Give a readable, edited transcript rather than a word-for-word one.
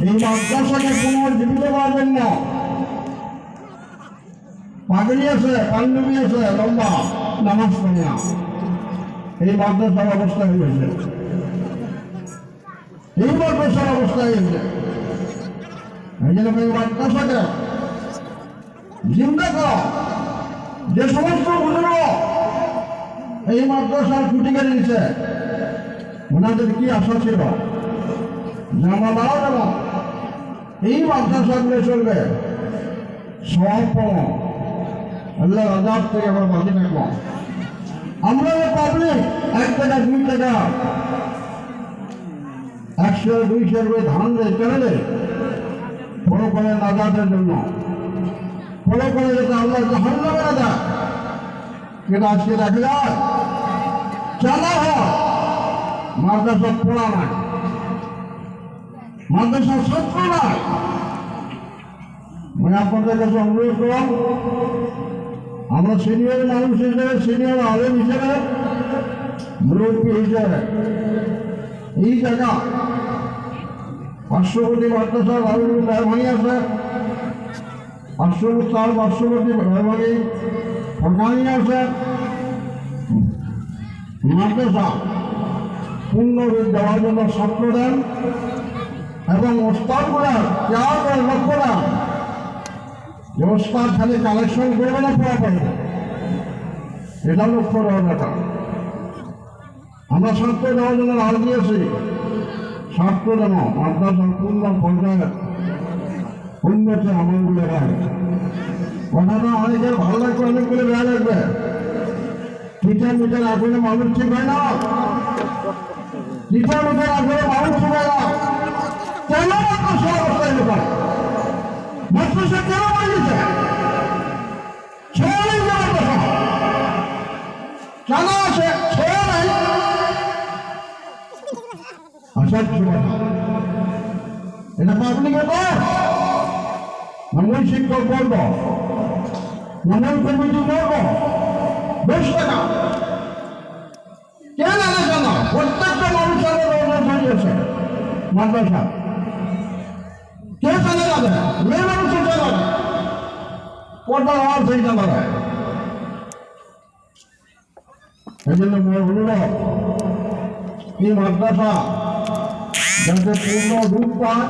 এই মাদ্রাসাকে পুনর্জীবিত করার জন্য পাগড়ি আছে, পাঞ্জাবি আছে, লম্বা নামাজ পড়ে না, এই মাদ্রাসার অবস্থা হয়েছে, এই মাদ্রাসার অবস্থা হয়েছে। এই জন্য এই মাদ্রাসাকে জিন্দা করা, যে সমস্ত বুজুর্গ এই মাদ্রাসার খুঁটি কেটে দিচ্ছে, ওনাদের কি আশা ছিল যে আমরা মারা যাব, এই মাদ্রাসাগুলো চলবে, সব পাবো, আল্লাহ আজাদ থেকে আমরা বাঁচে থাকবো। আমরা পাবলিক 1 টাকা 2 টাকা 100 200 করে ধান দেয় কেন দেয়? বড় করে নাজাতের জন্য, বড় করে যাতে আল্লাহ জাহান্নামে না দেয়। কিন্তু আজকে দেখা যায় চালা হয় মাদ্রাসা পড়া নাই, মাদ্রাসার ছাত্র নাই। মানে আপনাদের কাছে অনুরোধ করলাম, আমরা সিনিয়র মানুষ হিসেবে, সিনিয়র আলেম হিসেবে, মুরব্বী হিসেবে এই জায়গা পার্শ্ববর্তী মাদ্রাসার মেহরবানি আছে, পার্শ্ববর্তী মেহরবানি সরকারি আছে, মাদ্রাসা পূর্ণরূপ দেওয়ার জন্য ছাত্র দেন এবং ওস্তাদগুলার কেয়ার করে লক্ষ্য দেন যে ওস্তাদ খালি কালেকশন করবে না, পড়া পারবে, এটা লক্ষ্য দেওয়ার ব্যাপার। আমরা ছাত্র দেওয়ার জন্য রাজ দিয়েছি, ছাত্র যেন মাদ্রাসার পূর্ণ পর্যায়ে উন্নতি আমলগুলো হয়। কথাটা অনেকের ভালো লাগবে, অনেকগুলো বেড়া লাগবে। টিচার মিটার আসলে মানুষ ঠিক হয় না, টিচার মিটার আসলে মানুষ ঠিক হয় না। কেন মাদ্রাসা অবস্থায় লোকাল মাদ্রাসা কেন বানিয়েছে? ছেলে মাদ্রাসা কেন আছে? ছেলে নাই, আসার এটা পাবলিকের দোষ, মঙ্গল শিক্ষক বলব, মঙ্গল কমিটি বলব, বেশ টাকা কেন আলাদা না? প্রত্যেকটা মানুষের হয়েছে মাদ্রাসা, কে চালে যাবে? মেয়ে মানুষের চালাবে, পর্দার আওয়াজ হয়ে চালাবে। এই জন্য অনুরোধ, এই মাদ্রাসা যাতে পূর্ণ রূপ পায়,